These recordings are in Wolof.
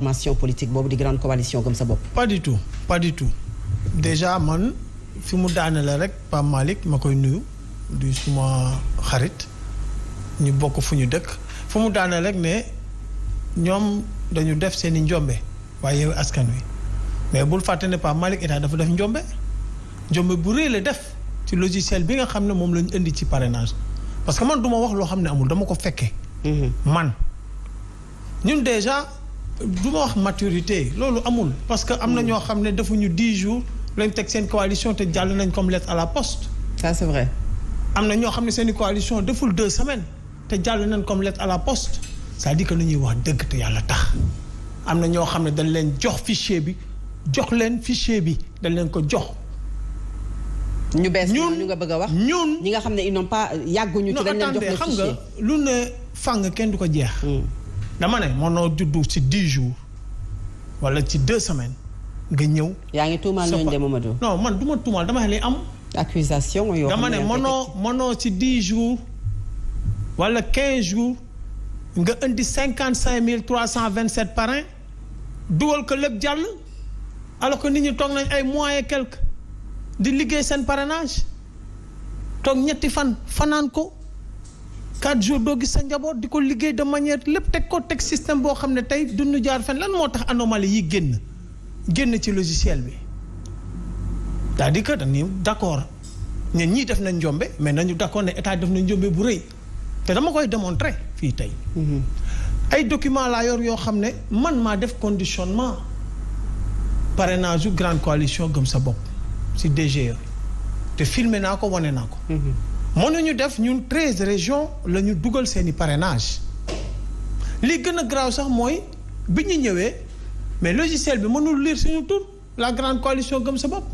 formation politique boobu di grande coalition Gëm sa bopp. pas du tout déjà man fi mu daane la rek Pape Malick ma koy nuyu du suma xarit ñu bokk fu ñu dëkk fu mu daane rek ne ñoom dañu def seen i njombe waaye Yewwi Askan Wi mais bul fàtte ne Pape Malick état dafa def njombe bu rëy la def ci logiciel bi nga xam ne moom la ñu indi ci parrainage parce que man du ma wax loo xam ne amul dama ko fekkee. man ñun déjà du ma wax maturité loolu amul parce que am na ñoo xam ne defuñu 10 jours lañ teg seen coalition te jàll nañ comme lettre à la poste. ça c'est vrai. am na ñoo xam ne seen i coalition deful 2 semaines te jàll nañ comme lettre à la poste c'est-à-dire que nu ñuy wax dëgg te yàlla tax am na ñoo xam ne dañ leen jox fichier bi jox leen fichier bi dañ leen ko jox. ñu bees ñu nga bëgg a wax. ñun ñi nga xam ne ils n'ont pas yàgguñu ci dañ leen jox le xam fichier. nga lu ne fàng kenn du ko jeex. dama ne mënoo juddu ci 10 jours wala ci 2 semaines nga ñëw. yaa ngi tuumaal ñooñu de Mamadou. non man du ma tuumaal dama xam ne am. accusation yoo xam dama ne mënoo ci 10 jours wala 15 jours nga indi 55 327 parrains dugal ko lépp jàll alors que nit ñi toog nañ ay mois et quelques di liggéey seen parrainage toog ñetti fanaan ko 4 jours doo gis sa njaboot di ko liggéey de manière lépp teg système boo xam ne tey duñu jaar fen lan moo tax anomalie yi génn ci logiciel bi c'est-à-dire que dañuy d'accord ñun ñii def nañ njombe mais nañu d'accord ne état def na njombe bu rëy te dama koy démontrer fii tey. ay documents laa yor yoo xam ne man maa def conditionnement parrainage yu grande coalition Gëm sa bopp si DGE te filmé naa ko wane naa ko. mënuñu def ñun 13 régions la ñu dugal seeni parrainage li gën a graaw sax mooy bi ñu ñëwee mais logiciel bi mënul lire suñu tur la grande coalition Gëm sa bopp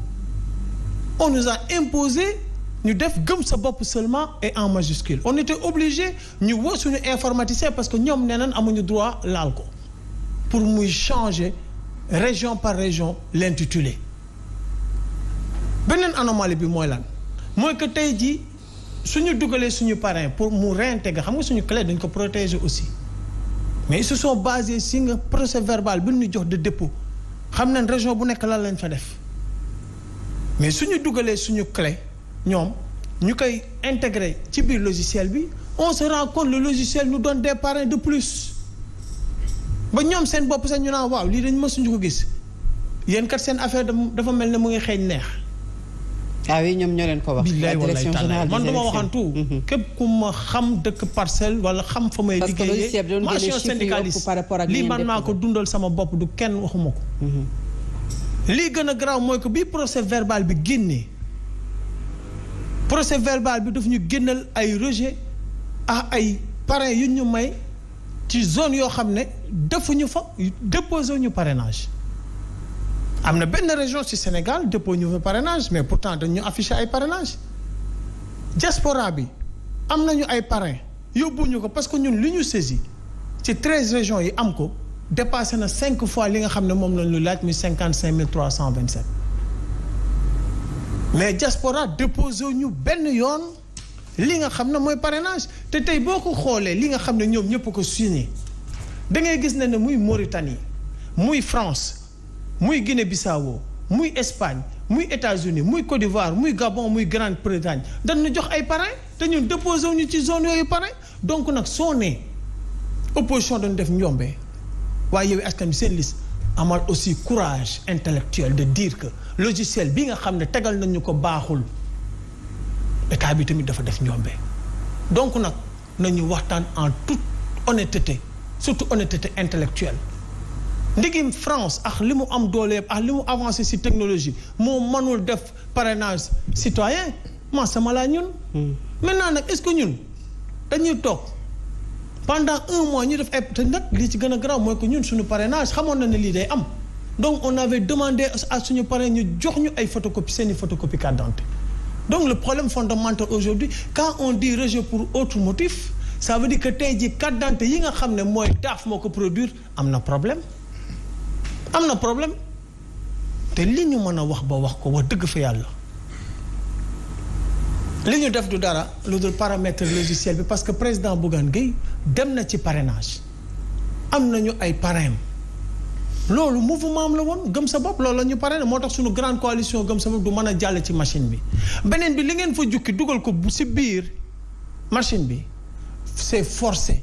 on nous a imposé ñu def Gëm sa bopp seulement et en majuscule on était obligé ñu woo suñu informaticien parce que ñoom nee nañ amuñu droit laal ko pour muy changer région par région l'intitulé beneen anomalie bi mooy lan mooy que tey jii suñu dugalee suñu parrain pour mu réintégrer xam nga suñu clé dañ ko protéger aussi mais ils se sont basés si nga procès verbal bi ñu jox de dépôt xam nañ région bu nekk lan lañ fa def mais suñu dugalee suñu clé ñoom ñu koy intégrer ci biir logiciel bi on se rend compte le logiciel nous donne des parrains de plus ba ñoom seen bopp sax ñu naan waaw lii dañ mësuñu ko gis yéen kat seen affaire dafa mel ne mu ngi xeeñ neex. ah oui ñoom ñoo leen ko wax. billaay direction générale man duma waxantu. képp ku ma xam dëkk parcelle wala xam fa may liggéeyee. moi je suis syndicaliste lii man maa ko dundal sama bopp du kenn waxuma ko. lii gën a garaaw mooy que bii procès verbal bi génnee procès verbal bi daf ñu génnal ay rejet ak ay parrains yu ñu may ci zone yoo xam ne defuñu fa déposé ñu parrainage. am na benn région ci Sénégal dépôt ñu fa parrainage mais pourtant dañu affiché ay parrainage diaspora bi am nañu ay parrain yóbbuñu ko parce que ñun li ñu saisi ci 13 régions yi am ko dépassé na 5 fois li nga xam ne moom lañu laaj muy 55 327 mais diaspora déposé ñu benn yoon li nga xam ne mooy parrainage te tey boo ko xoolee li nga xam ne ñoom ñëpp ko signé da ngay gis ne muy Mauritanie muy France muy Guinée-Bissau muy Espagne muy États-Unis muy Côte d'Ivoire muy Gabon muy Grande-Bretagne dañu jox ay parrain te ñun déposé wuñu ci zone yooyu parrain donc nag soo nee opposition dañu def njombe waaye Yewwi Askan Wi seen liste amal aussi courage intellectuel de dire que logiciel bi nga xam ne tegal nañu ko baaxul état bi tamit dafa def njombe donc nag nañu waxtaan en toute honnêteté surtout honnêteté intellectuelle ndigim France ak li mu am doole ak li mu avancé ci technologie moo mënul def parrainage citoyen man sama laa ñun. maintenant nag est-ce que ñun dañuy toog pendant 1 mois ñu def ay te nag lii ci gën a garaaw mooy que ñun suñu parrainage xamoon na ne lii day am donc on avait demandé à suñu parrain ñu jox ñu ay photocopie seeni photocopie carte d'identité donc le problème fondamental aujourd'hui quand on dit rejet pour autre motif ça veut dire que tey jii carte d'identité yi nga xam ne mooy DAF moo ko produire am na problème. am na problème te li ñu mën a wax ba wax ko wax dëgg fa yàlla li ñu def du dara lu dul paramètre logiciel bi parce que président Bougane Gueye dem na ci parrainage am nañu ay parrain loolu mouvement am la woon gëm sa bopp loolu la ñu pare ne moo tax suñu grande coalition gëm sa bopp du mën a jàll ci machine bi beneen bi li ngeen fa jukki dugal ko si biir machine bi c'est forcé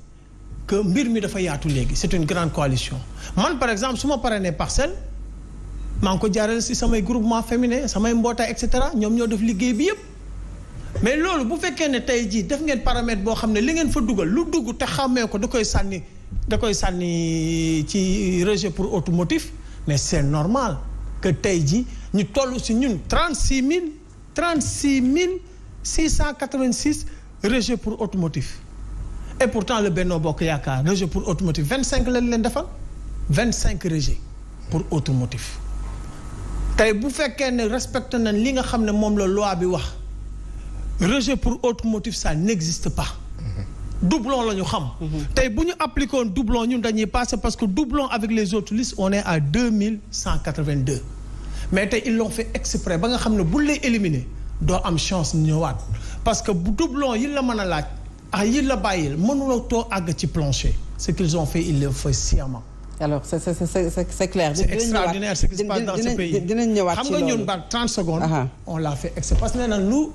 que mbir mi dafa yaatu léegi c'est une grande coalition man par exemple su ma parrainé Parcelles maa ngi ko jaarale si samay groupement féminin samay mbootaay et cetera ñoom ñoo def liggéey bi yëpp mais loolu bu fekkee ne tey jii def ngeen paramètre boo xam ne li ngeen fa dugal lu dugg te xàmmee ko da koy sànni ci rejet pour automotif mais c'est normal que tey jii ñu toll si ñun 36 686 rejet pour automotif et pourtant le Benno Bokk Yaakaar rejet pour automotif 25 lañ leen defal 25 rejet pour automotif tey bu fekkee ne respecté nañ li nga xam ne moom la loi bi wax rejet pour automotif ça n'existe pas doublon la ñu xam tey bu ñu appliqué woon doublon ñun dañuy passer parce que doublon avec les autres listes on est à 2182 mais tey ils l'ont fait exprès ba nga xam ne bu lay éliminer doo am chance ñëwaat parce que bu doublon yi la mën a laaj yi la bàyyil mënuloo too àgg ci plancher ce qu'ils ont fait ils le font sciemment. alors c'est clair. c'est extraordinaire ce qui se passe dans ce pays. dinañ ñëwaat ci loolu xam nga ñun ba 30 secondes. on l'a fait exprès parce que nee na lu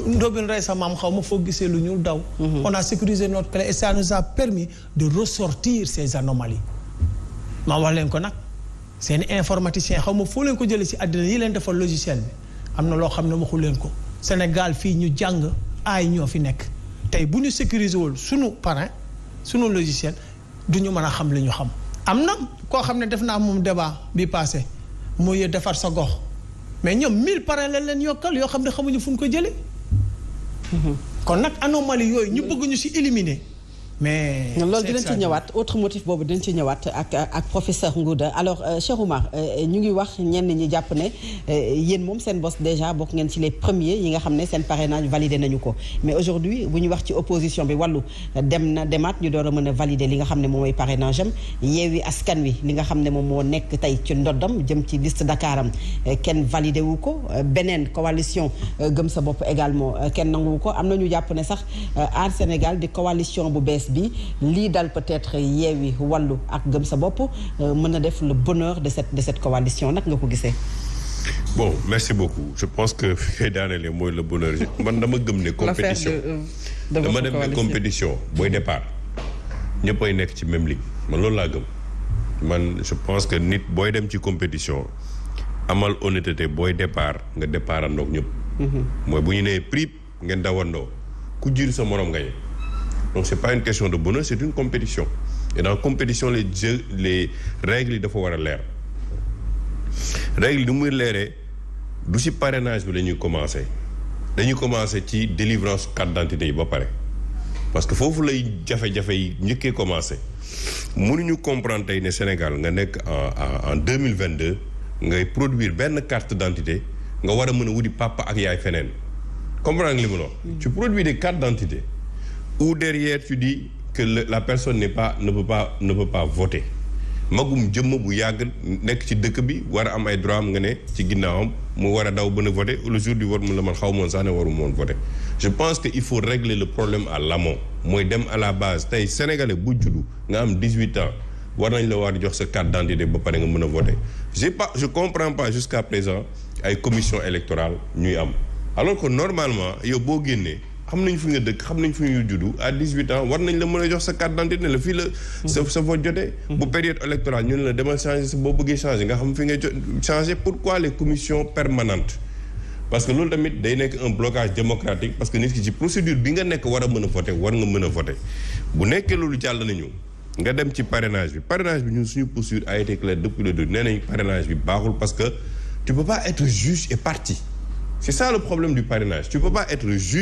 ndóobin rey sa maam xaw ma foo gisee lu ñuul daw. on a sécurisé notre clé et ça nous a permis de ressortir ces anomalies. ma wax leen ko nag seen informaticien xaw ma foo leen ko jëlee ci àddina yi leen defal logiciel bi am na loo xam ne waxu leen ko Sénégal fii ñu jàng aay ñoo fi nekk tey bu ñu sécuriser wul sunu parrain sunu logiciel du ñu mën a xam li ñu xam. am na koo xam ne def naa moom débat bi passé muy defar sa gox mais ñoom 1000 parrain lañ leen yokkal yoo xam ne xamuñu fu ñu ko jëlee. kon nag anomalie yooyu ñu bëgg ñu ci éliminer mais loolu dinañ ci ñëwaat autre motif boobu dinañ ci ñëwaat ak professeur Ngouda alors Cheikh Oumar ñu ngi wax ñenn ñi jàpp ne yéen moom seen bos déjà bokk ngeen ci les premiers yi nga xam ne seen parrainage validé nañu ko mais aujourd'hui bu ñu wax ci opposition bi wàllu demaat ñu door a mën a valider li nga xam ne moom mooy parrainage am Yewwi Askan Wi li nga xam ne moom moo nekk tey ci ndoddam jëm ci liste Dakaram kenn validé wu ko beneen coalition gëm sa bopp également kenn nanguwu ko am na ñu jàpp ne sax Aar Sénégal di coalition bu bees bi lii dal peut-être Yewwi Wallu ak gëm sa bopp mën na def le bonheur de cette coalition nag nga ko gisee. bon merci beaucoup je pense que fi ngay daanelee mooy le bonheur man dama gëm ne compétition dama dem ne compétition booy départ ñëppay nekk ci même ligne man loolu laa gëm man je pense que nit booy dem ci compétition amal honnêteté booy départ nga départ andoog ñëpp mooy bu ñu nee prix ngeen dawandoo ku jiitu sa morom ngañe donc c'est pas une question de bonheur c'est une compétition et dans compétition les jeux les règles yi dafa war a leer règle du muy leeree du ci parrainage bi la ñuy commencer dañuy commencer ci délivrance carte d'identité yi ba pare parce que foofu lay jafe-jafe yi njëkkee commencer mënuñu comprendre tey ne Sénégal nga nekk en 2022 ngay produire benn carte d'identité nga war a mën a wuti papa ak yaay feneen comprendre nga li mu wax tu produis des cartes d'identité ou derrière tu dis que la personne ne peut pas voter magum jëmm bu yàgg nekk ci dëkk bi war a am ay droit am nga ne ci ginnaawam mu war a daw bën a voter le jour du vote mu la man xaw moon sax ne waru moon voter je pense que il faut régler le problème à l'amont mooy dem à la base tey sénégalais bu juddu nga am 18 ans war nañ la war jox sa carte d'identité ba pare nga mën a voter je comprends pas jusqu'à présent ay commission électorale ñuy am alors que normalement yow boo génnee xam nañ fi nga dëkk xam nañ fi nga juddu à 18 ans war nañ la mën a jox sa carte d'identité ne la fii la sa vote jotee bu période électorale ñu ne la demal changer sa boo bëggee changer nga xam fi nga changer pourquoi les commissions permanentes parce que loolu tamit day nekk un blocage démocratique parce que nit ki ci procédure bi nga nekk war a mën a voter war nga mën a voter bu nekkee loolu jàll nañu nga dem ci parrainage bi ñun suñu posture a été claire depuis le début nee nañ parrainage bi baaxul parce que tu peux pas être juge et partie c'est ça le problème du parrainage tu peux pas être juge